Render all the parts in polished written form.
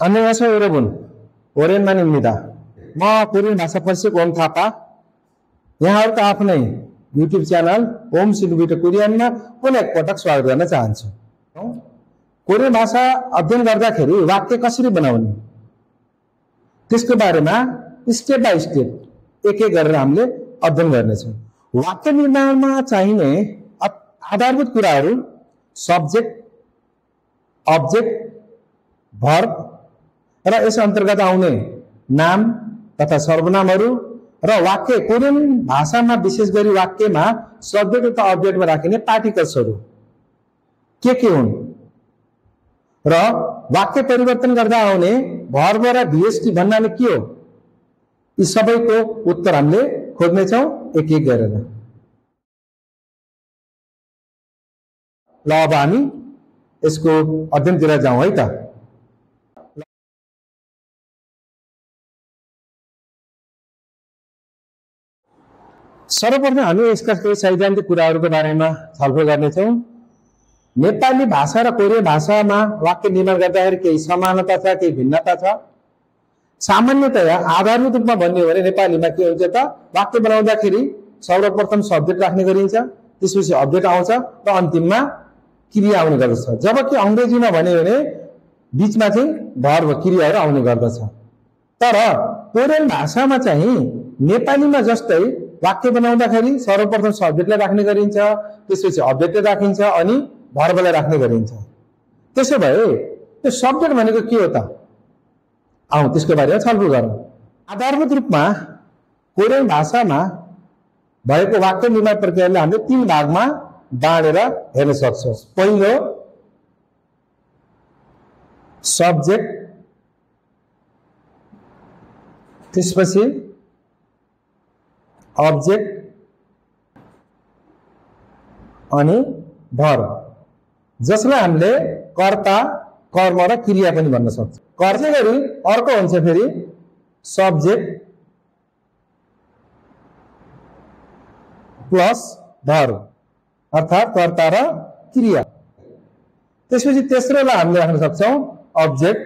안녕하세요, 여러분. 오랜만입니다. Korean भाषा परिचय ओम थापा यहाँहरुको आफ्नै युट्युब च्यानल ओम सिलुबिटो कोरियनमा पुनः एकपटक स्वागत गर्न चाहन्छु। कोरियन भाषा अध्ययन गर्दाखेरि वाक्य कसरी बनाउने त्यसको बारेमा स्टेप बाइ स्टेप एक एक गरेर हामीले अध्ययन गर्नेछौँ। वाक्य निर्माणमा चाहिने आधारभूत कुराहरू सब्जेक्ट, अब्जेक्ट, भर्ब र यस अन्तर्गत आउने नाम तथा सर्वनामहरू र वाक्य कोरियन भाषामा विशेष गरी वाक्यमा सब्जेक्ट तथा अब्जेक्टमा राखिने पार्टिकल्सहरू के हुन् र वाक्य परिवर्तन गर्दा आउने भर्ब र भिएसटी भन्नाले के हो, यी सबैको उत्तर हामीले खोज्नेछौँ एक एक गरेर। ल अब हामी यसको अध्ययनतिर जाउँ है त। सर्वप्रथम हामी यसका केही सैद्धान्तिक कुराहरूको बारेमा छलफल गर्नेछौँ। नेपाली भाषा र कोरियन भाषामा वाक्य निर्माण गर्दाखेरि केही समानता छ, केही भिन्नता छ। सामान्यतया आधारभूत रूपमा भन्ने हो भने नेपालीमा के हुन्छ त, वाक्य बनाउँदाखेरि सर्वप्रथम सब्जेक्ट राख्ने गरिन्छ, त्यसपछि अब्जेक्ट आउँछ र अन्तिममा क्रिया आउने गर्दछ। जबकि अंग्रेजीमा भन्यो भने बीचमा चाहिँ भर्ब क्रियाहरू आउने गर्दछ। तर कोरियन भाषामा चाहिँ नेपालीमा जस्तै वाक्य बनाउँदाखेरि सर्वप्रथम सब्जेक्टलाई राख्ने गरिन्छ, त्यसपछि अब्जेक्टलाई राखिन्छ अनि भर्बलाई राख्ने गरिन्छ। त्यसो भए त्यो सब्जेक्ट भनेको के हो त, आउँ त्यसको बारेमा छलफल गरौँ। आधारभूत रूपमा कोरियन भाषामा भएको वाक्य निर्माण प्रक्रियालाई हामीले तीन भागमा बाँडेर हेर्न सक्छौँ। पहिलो सब्जेक्ट, त्यसपछि अब्जेक्ट अनि भर्ब, जसलाई हामीले कर्ता, कर्म र क्रिया पनि भन्न सक्छौँ। कर्ता गरी अर्को हुन्छ फेरि सब्जेक्ट प्लस भर्ब अर्थात् कर्ता र क्रिया। त्यसपछि तेस्रोलाई हामीले राख्न सक्छौँ अब्जेक्ट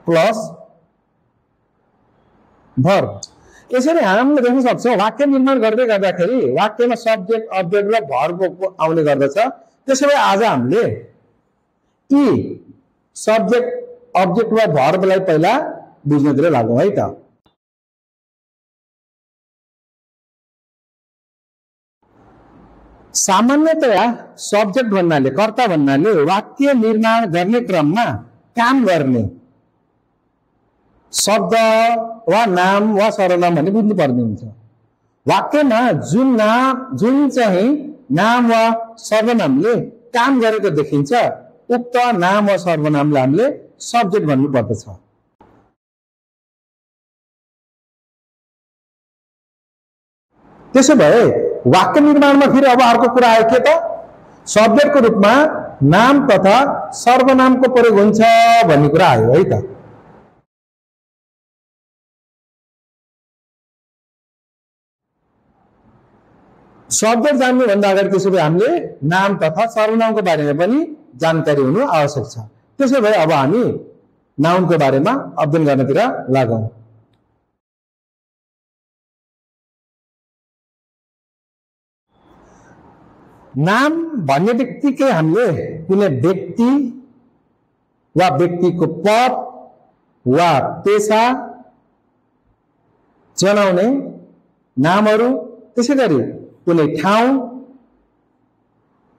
प्लस भर्ब। यसरी हामीले देख्न सक्छौँ वाक्य निर्माण गर्दै गर्दाखेरि वाक्यमा सब्जेक्ट, अब्जेक्ट र भर्ब आउने गर्दछ। त्यसो भए आज हामीले यी सब्जेक्ट, अब्जेक्ट र भर्बलाई पहिला बुझ्नतिर लागौँ है त। सामान्यतया सब्जेक्ट भन्नाले, कर्ता भन्नाले वाक्य निर्माण गर्ने क्रममा काम गर्ने शब्द वा नाम वा सर्वनाम भन्ने बुझ्नु पर्ने हुन्छ। वाक्यमा जुन चाहिँ नाम वा सर्वनामले काम गरेको देखिन्छ उक्त नाम वा सर्वनामलाई हामीले सब्जेक्ट भन्नु पर्दछ। त्यसो भए वाक्य निर्माणमा फेरि अब अर्को कुरा आयो के त, सब्जेक्टको रूपमा नाम तथा सर्वनामको प्रयोग हुन्छ भन्ने कुरा आयो है त। सब्जेक्ट जान्नु भन्दा अगाडि त्यसो भए हामीले नाम तथा सर्वनामको बारेमा पनि जानकारी हुनु आवश्यक छ। त्यसो भए अब हामी नाउनको बारेमा अध्ययन गर्नतिर लागौँ। नाम भन्ने बित्तिकै हामीले कुनै व्यक्ति वा व्यक्तिको पद वा पेशा जनाउने नामहरू, त्यसै गरी कुनै ठाउँ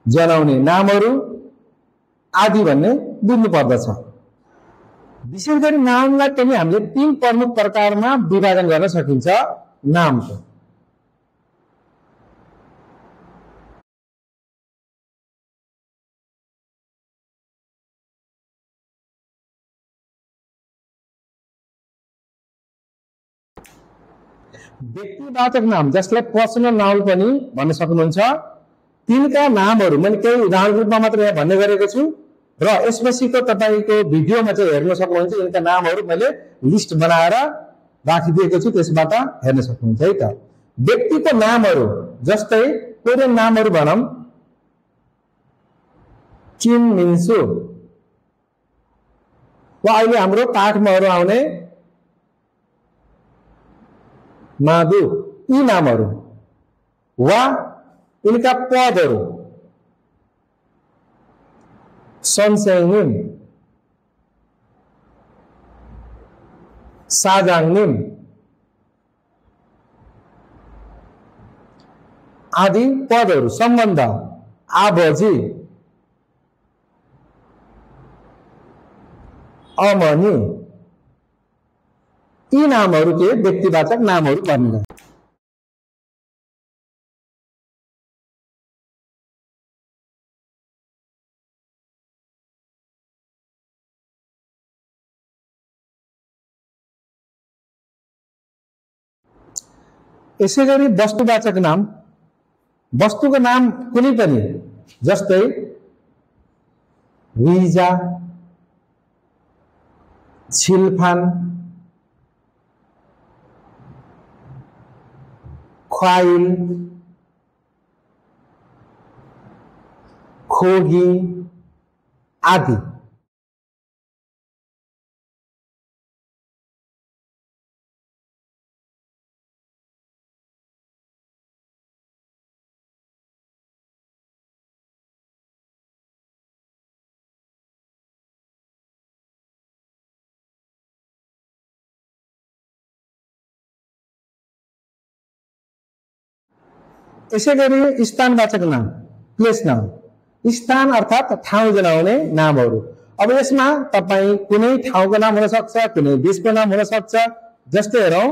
जनाउने नामहरू आदि भन्ने बुझ्नु पर्दछ। विशेष गरी नामलाई पनि हामीले तीन प्रमुख प्रकारमा विभाजन गर्न सकिन्छ। नामको व्यक्तिवाचक नाम, जसलाई पर्सनल नाउन पनि भन्न सक्नुहुन्छ, तिनका नामहरू मैले केही उदाहरण रूपमा मात्र यहाँ भन्ने गरेको छु र यसपछिको तपाईँको भिडियोमा चाहिँ हेर्न सक्नुहुन्छ। यिनका नामहरू मैले लिस्ट बनाएर राखिदिएको छु, त्यसबाट हेर्न सक्नुहुन्छ है त। व्यक्तिको नामहरू जस्तै कोरियन नामहरू भनौँ, किम मिन्सु, वा अहिले हाम्रो पाठमाहरू आउने माधु यी नामहरू वा यिनका पदहरू सनसेङनिम, साजाङनिम आदि पदहरू सम्बन्ध आबजी अमनी यी नामहरू के व्यक्तिवाचक नामहरू बनिन्छ। यसैगरी वस्तुवाचक नाम वस्तुको नाम कुनै पनि जस्तै विजा, छिलफान, ख्वाइल, खोगी आदि यसैगरी स्थानवाचक नाम प्लेस नाम स्थान अर्थात ठाउँ जनाउने नामहरू। अब यसमा तपाईं कुनै ठाउँको नाम हुन सक्छ, कुनै देशको नाम हुन सक्छ। जस्तै हेरौं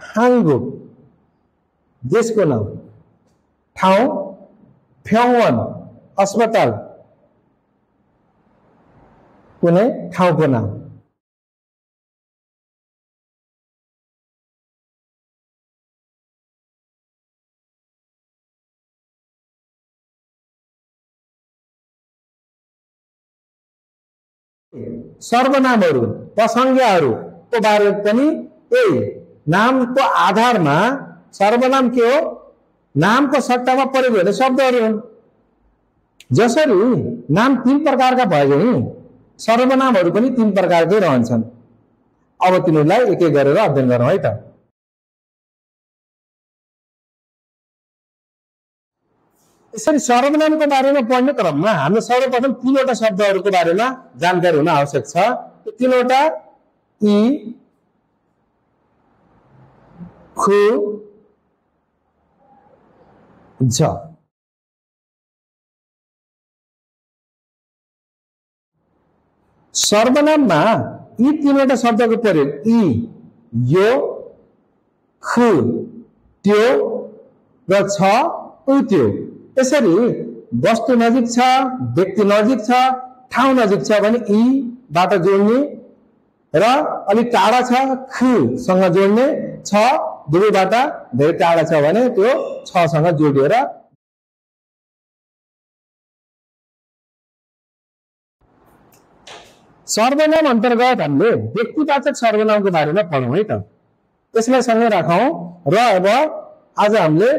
हाङगुक देशको नाम, ठाउँ फ्योङवन अस्पताल कुनै ठाउँको नाम। सर्वनामहरू प्रसंज्ञाहरूको बारेमा पनि यही नामको आधारमा सर्वनाम के हो, नामको सट्टामा प्रयोग हुने शब्दहरू हुन्। जसरी नाम तीन प्रकारका भए नि सर्वनामहरू पनि तीन प्रकारकै रहन्छन्। अब तिनीहरूलाई एक एक गरेर अध्ययन गरौँ है त। यसरी सर्वनामको बारेमा पढ्ने क्रममा हामीले सर्वप्रथम तीनवटा शब्दहरूको बारेमा जानकारी हुन आवश्यक छ। त्यो तीनवटा इ, खु, झ। सर्वनाममा यी तीनवटा शब्दको प्रयोग इ, यो, खु, त्यो र छ, उ, त्यो। यसरी वस्तु नजिक छ, व्यक्ति नजिक छ, ठाउँ नजिक छ भने इ बाट जोड्ने र अलि टाढा छ ख सँग जोड्ने, छ दुवैबाट धेरै टाढा छ भने त्यो छ सँग जोडिएर सर्वनाम अन्तर्गत हामीले व्यक्तिवाचक सर्वनामको बारेमा पढौँ है त। यसलाई सँगै राखौं र अब आज हामीले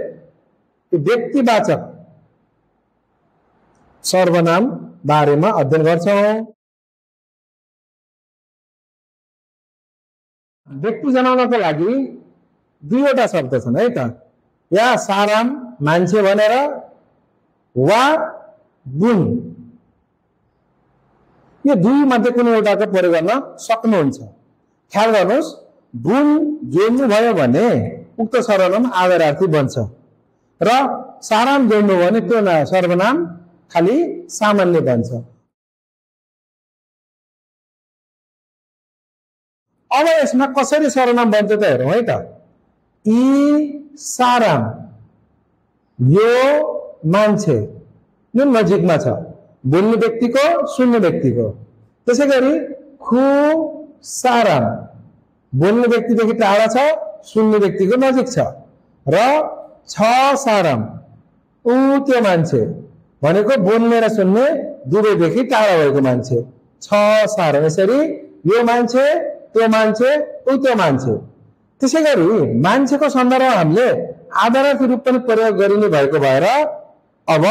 व्यक्तिवाचक सर्वनाम बारेमा अध्ययन गर्छौं। व्यक्ति जनाउनको लागि दुईवटा शब्द छन् है त। या साराम मान्छे भनेर वा बुन, यो दुई मध्ये कुनै एउटाको प्रयोग गर्न सक्नुहुन्छ। ख्याल गर्नुहोस्, बुन जोड्नु भयो भने उक्त सर्वनाम आदरार्थी बन्छ र साराम जोड्नु भयो भने त्यो सर्वनाम खाली सामान्य बन्छ। अब यसमा कसरी सर्वनाम बन्छ त हेरौँ है त। इ साराम, यो मान्छे, यो नजिकमा छ, बोल्ने व्यक्तिको सुन्ने व्यक्तिको। त्यसैगरी खु साराम, बोल्ने व्यक्तिदेखि टाढा छ, सुन्ने व्यक्तिको नजिक छ। र छ साराम, उ त्यो मान्छे भनेको बोल्ने र सुन्ने दुवैदेखि टाढा भएको मान्छे। छ साराम, यसरी यो मान्छे, त्यो मान्छे, उ त्यो मान्छे। त्यसैगरी मान्छेको सन्दर्भमा हामीले आदरार्थी रूप पनि प्रयोग गरिने भएको भएर अब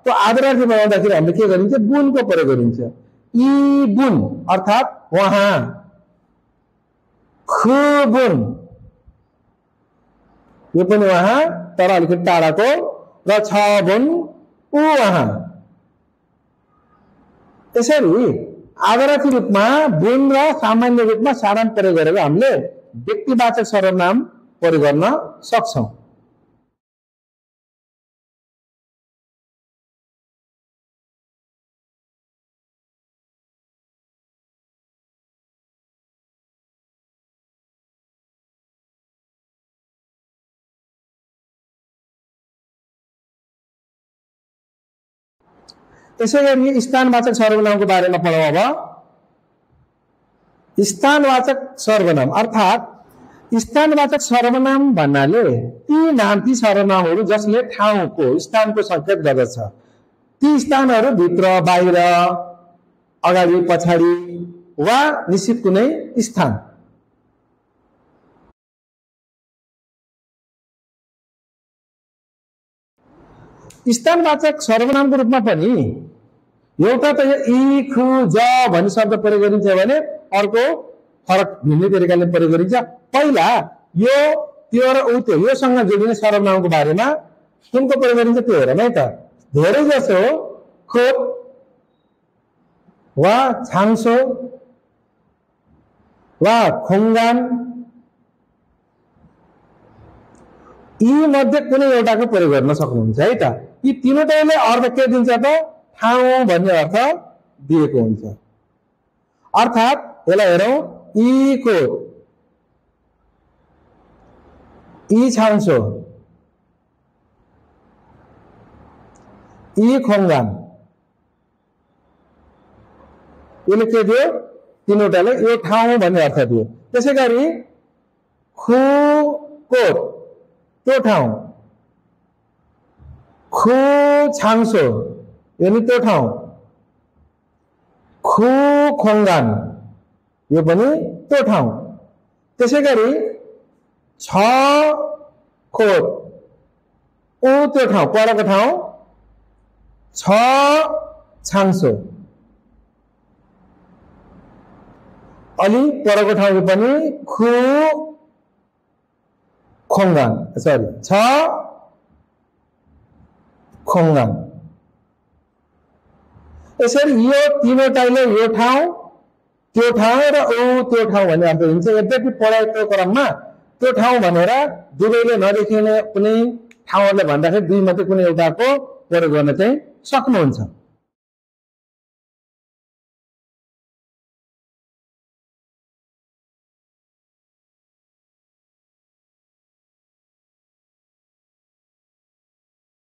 त्यो आदरार्थी बनाउँदाखेरि हामीले के गरिन्छ बुनको प्रयोग गरिन्छ ई बुन अर्थात वहाँ ख बुन यो पनि वहाँ तर अलिकति टाढाको र छ बुन ऊ वहाँ यसरी आदरार्थी रूपमा बुन र सामान्य रूपमा सारांश प्रयोग गरेर हामीले व्यक्तिवाचक सर्वनाम प्रयोग गर्न सक्छौं त्यसैगरी स्थानवाचक सर्वनामको बारेमा पढौं अब स्थानवाचक सर्वनाम अर्थात स्थानवाचक सर्वनाम भन्नाले ती सर्वनामहरू जसले ठाउँको स्थानको संकेत गर्दछ ती स्थानहरू भित्र बाहिर अगाडि पछाडि वा निश्चित कुनै स्थान स्थानवाचक सर्वनामको रूपमा पनि एउटा त ई ख ज भन्ने शब्द प्रयोग गरिन्छ भने अर्को फरक भिन्नै तरिकाले प्रयोग गरिन्छ पहिला यो त्यो र उ त्यो योसँग जोडिने सर्वनामको बारेमा कुनको प्रयोग गरिन्छ त्यो हेरौँ है त धेरै जसो खोप वा छाङसो वा खोङ्गान यी मध्ये कुनै एउटाको प्रयोग गर्न सक्नुहुन्छ है त यी तीनवटाले अर्थ के दिन्छ त ठाउँ भन्ने अर्थ दिएको हुन्छ अर्थात यसलाई हेरौं ई को ई छाङसो ई खोङ्गान यसले के दियो तीनवटाले यो ठाउँ भन्ने अर्थ दियो त्यसैगरी खु कोट त्यो ठाउँ खु छाङसो यानी त्यो ठाउँ खु खोङ्गान यो पनि त्यो ठाउँ त्यसैगरी छ खोट ऊ त्यो ठाउँ परको ठाउँ छ छाङसो अलि परको ठाउँ पनि खु खोङ्गान सरी छ खोङ्गान यसरी यो तीनवटाले यो ठाउँ त्यो ठाउँ र ऊ त्यो ठाउँ भन्ने अर्थ दिन्छ यद्यपि पढाइको क्रममा त्यो ठाउँ भनेर दुवैले नदेखिने कुनै ठाउँहरूले भन्दाखेरि दुई मध्ये कुनै एउटाको प्रयोग गर्न चाहिँ सक्नुहुन्छ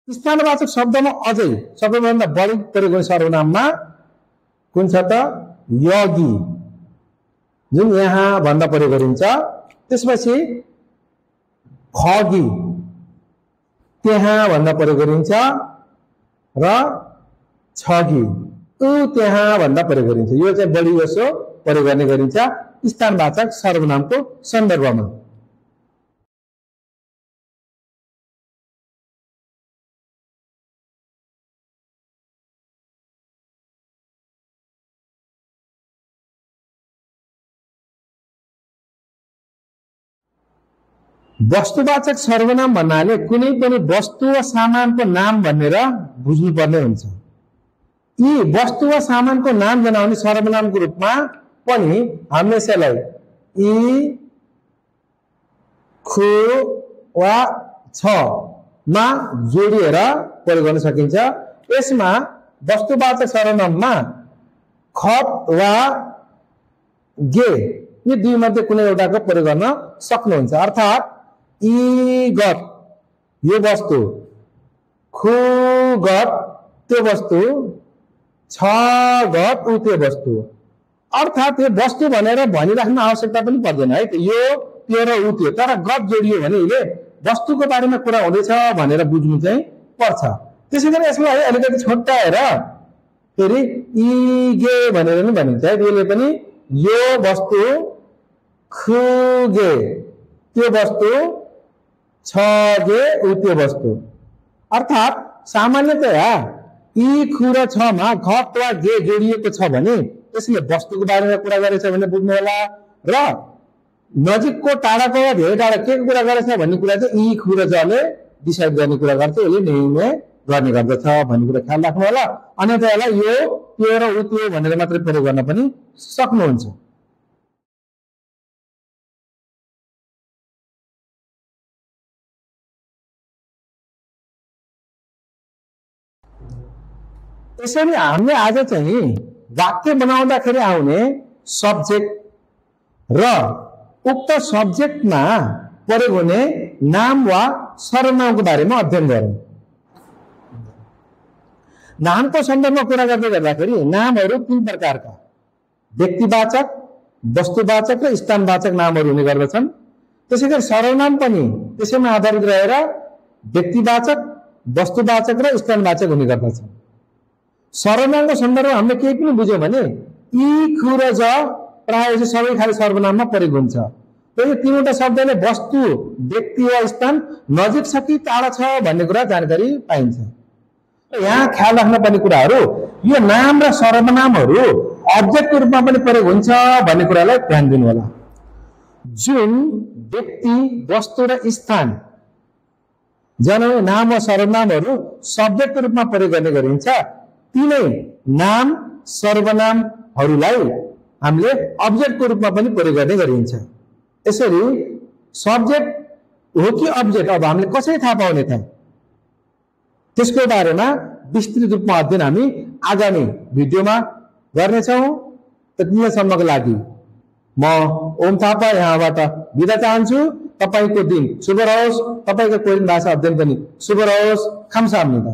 स्थानवाचक शब्दमा अझै सबैभन्दा बढी प्रयोग गर्ने सर्वनाममा कुन छ त यगी जुन यहाँ भन्दा प्रयोग गरिन्छ त्यसपछि खगी त्यहाँ भन्दा प्रयोग गरिन्छ र छगी ऊ त्यहाँ भन्दा प्रयोग गरिन्छ यो चाहिँ बढी जसो प्रयोग गर्ने गरिन्छ स्थानवाचक सर्वनामको सन्दर्भमा वस्तुवाचक सर्वनाम भन्नाले कुनै पनि वस्तु वा सामानको नाम भनेर बुझ्नुपर्ने हुन्छ यी वस्तु वा सामानको नाम जनाउने सर्वनामको रूपमा पनि हामीले यसलाई ई खु वा छ मा जोडिएर प्रयोग गर्न सकिन्छ यसमा वस्तुवाचक सर्वनाममा खत वा गे यी दुई मध्ये कुनै एउटाको प्रयोग गर्न सक्नुहुन्छ अर्थात ई गत यो वस्तु खु गत त्यो वस्तु छ गत ऊ त्यो वस्तु अर्थात यो वस्तु भनेर भनिराख्न आवश्यकता पनि पर्दैन है यो त्यो र ऊ त्यो तर गत जोडियो भने यसले वस्तुको बारेमा कुरा हुँदैछ भनेर बुझ्नु चाहिँ पर्छ त्यसैगरी यसलाई अलिकति छोटाएर फेरि ई गे भनेर नि भनिन्छ है यसले पनि यो वस्तु खु गे त्यो वस्तु छ गे ऊ त्यो वस्तु अर्थात सामान्यतया यी खु र छमा घ वा गे जोडिएको छ भने त्यसले वस्तुको बारेमा कुरा गरेछ भने बुझ्नु होला र नजिकको टाढाको वा धेरै टाढा के कुरा गरेछ भन्ने कुरा चाहिँ यी खु र जले डिसाइड गर्ने कुरा गर्छ यसले निर्णय गर्ने गर्दछ भन्ने कुरा ख्याल राख्नु होला अन्यथा यसलाई यो त्यो र उ त्यो भनेर मात्रै प्रयोग गर्न पनि सक्नुहुन्छ त्यसैले हामीले आज चाहिँ वाक्य बनाउँदाखेरि आउने सब्जेक्ट र उक्त सब्जेक्टमा प्रयोग हुने नाम वा सर्वनामको बारेमा अध्ययन गरौँ नामको सन्दर्भमा कुरा गर्दै गर्दाखेरि नामहरू तीन प्रकारका व्यक्तिवाचक वस्तुवाचक र स्थानवाचक नामहरू हुने गर्दछन् त्यसैगरी सर्वनाम पनि त्यसैमा आधारित रहेर व्यक्तिवाचक वस्तुवाचक र स्थानवाचक हुने गर्दछन् सर्वनामको सन्दर्भमा हामीले केही पनि बुझ्यौँ भने यी खु र ज प्रायः चाहिँ सबै खाली सर्वनाममा प्रयोग हुन्छ यो तीनवटा शब्दले वस्तु व्यक्ति वा स्थान नजिक छ कि टाढा छ भन्ने कुरा जानकारी पाइन्छ यहाँ ख्याल राख्नुपर्ने कुराहरू यो नाम र सर्वनामहरू अब्जेक्टको रूपमा पनि प्रयोग हुन्छ भन्ने कुरालाई ध्यान दिनु होला जुन व्यक्ति वस्तु र स्थान जनाउने नाम वा सर्वनामहरू सब्जेक्टको रूपमा प्रयोग गर्ने गरिन्छ तीनै नाम सर्वनामहरूलाई हामीले अब्जेक्टको रूपमा पनि प्रयोग गर्ने गरिन्छ यसरी सब्जेक्ट हो कि अब्जेक्ट अब हामीले कसरी थाहा पाउने त त्यसको बारेमा विस्तृत रूपमा अध्ययन हामी आगामी भिडियोमा गर्नेछौँ त्यतिसम्मको लागि म ओम थापा यहाँबाट बिदा चाहन्छु तपाईको दिन शुभ रहोस् तपाईको कोरियन भाषा अध्ययन पनि शुभ रहोस् खम्सामनिदा